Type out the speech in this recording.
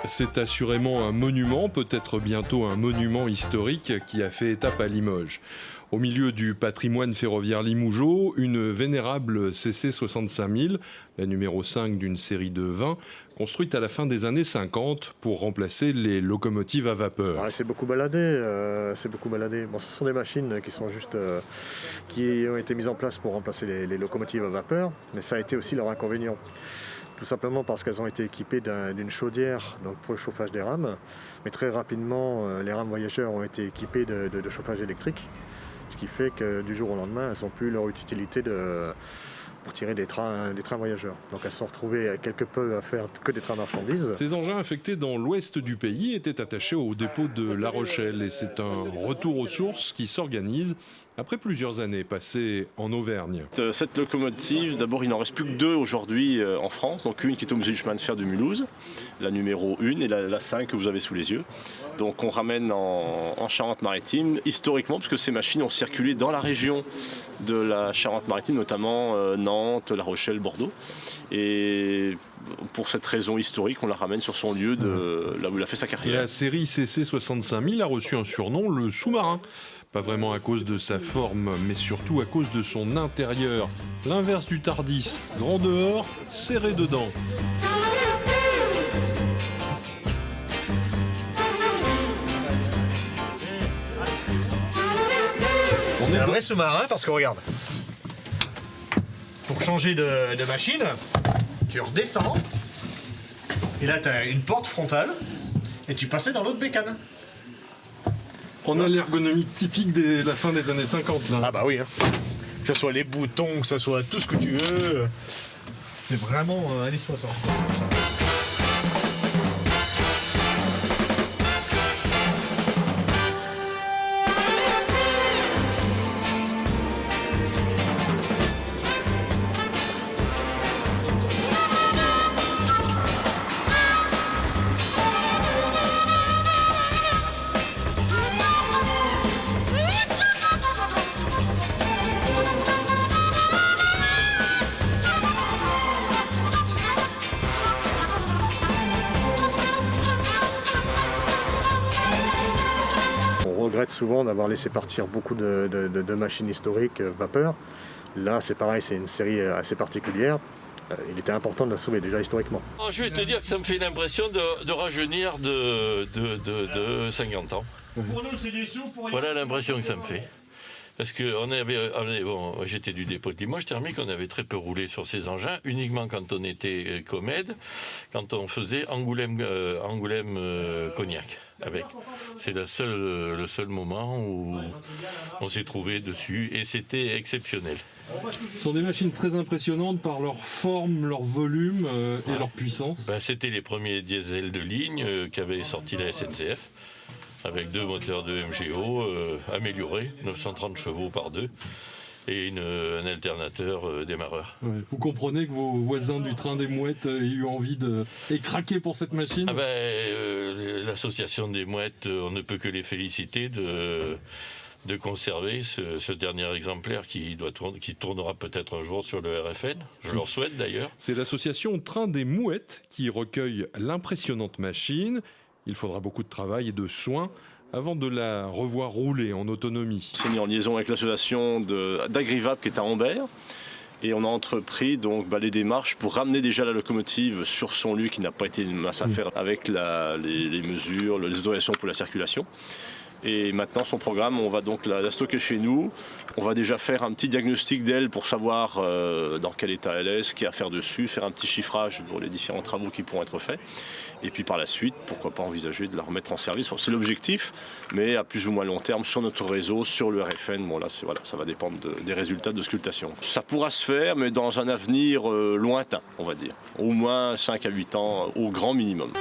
C'est assurément un monument, peut-être bientôt un monument historique qui a fait étape à Limoges. Au milieu du patrimoine ferroviaire limougeot, une vénérable CC 65000, la numéro 5 d'une série de 20, construite à la fin des années 50 pour remplacer les locomotives à vapeur. C'est beaucoup baladé. Bon, ce sont des machines qui sont juste qui ont été mises en place pour remplacer les locomotives à vapeur, mais ça a été aussi leur inconvénient. Tout simplement parce qu'elles ont été équipées d'une chaudière donc pour le chauffage des rames, mais très rapidement les rames voyageurs ont été équipées de chauffage électrique, ce qui fait que du jour au lendemain elles n'ont plus leur utilité pour tirer des trains voyageurs. Donc elles se sont retrouvées quelque peu à faire que des trains marchandises. Ces engins affectés dans l'ouest du pays étaient attachés au dépôt de La Rochelle et c'est un retour aux sources qui s'organise après plusieurs années passées en Auvergne. Cette locomotive, d'abord il n'en reste plus que 2 aujourd'hui en France, donc une qui est au musée du chemin de fer de Mulhouse, la numéro 1 et la 5 que vous avez sous les yeux. Donc on ramène en Charente-Maritime, historiquement, parce que ces machines ont circulé dans la région de la Charente-Maritime, notamment Nantes, La Rochelle, Bordeaux. Et pour cette raison historique, on la ramène sur son lieu de là où il a fait sa carrière. La série CC 65000 a reçu un surnom, le sous-marin. Pas vraiment à cause de sa forme, mais surtout à cause de son intérieur. L'inverse du Tardis, grand dehors, serré dedans. C'est un vrai sous-marin parce que regarde, pour changer de machine, tu redescends, et là tu as une porte frontale, et tu passais dans l'autre bécane. On a l'ergonomie typique de la fin des années 50 là. Ah bah oui, hein. Que ce soit les boutons, que ce soit tout ce que tu veux, c'est vraiment années 60. On regrette souvent d'avoir laissé partir beaucoup de machines historiques vapeur. Là, c'est pareil, c'est une série assez particulière. Il était important de la sauver déjà historiquement. Je vais te dire que ça me fait l'impression de rajeunir de 50 ans. Pour nous, c'est des sous pour Voilà l'impression que ça me fait. Parce que j'étais du dépôt de Limoges thermique, on avait très peu roulé sur ces engins, uniquement quand on était Comède, quand on faisait Angoulême-Cognac avec. C'est le seul moment où on s'est trouvé dessus et c'était exceptionnel. Ce sont des machines très impressionnantes par leur forme, leur volume et leur puissance. C'était les premiers diesels de ligne qu'avait sorti la SNCF. Avec 2 moteurs de MGO améliorés, 930 chevaux par 2, et un alternateur démarreur. Ouais, vous comprenez que vos voisins du train des mouettes aient eu envie et craqué pour cette machine? L'association des mouettes, on ne peut que les féliciter de conserver ce dernier exemplaire qui tournera peut-être un jour sur le RFN. Je leur souhaite d'ailleurs. C'est l'association Train des Mouettes qui recueille l'impressionnante machine. Il faudra beaucoup de travail et de soins avant de la revoir rouler en autonomie. C'est mis en liaison avec l'association d'Agrivap qui est à Ambert. Et on a entrepris donc les démarches pour ramener déjà la locomotive sur son lieu qui n'a pas été une masse à faire avec les mesures, les autorisations pour la circulation. Et maintenant, son programme, on va donc la stocker chez nous. On va déjà faire un petit diagnostic d'elle pour savoir dans quel état elle est, ce qu'il y a à faire dessus, faire un petit chiffrage pour les différents travaux qui pourront être faits. Et puis par la suite, pourquoi pas envisager de la remettre en service. C'est l'objectif, mais à plus ou moins long terme sur notre réseau, sur le RFN. Bon, là, ça va dépendre des résultats de sculptation. Ça pourra se faire, mais dans un avenir lointain, on va dire. Au moins 5 à 8 ans, au grand minimum.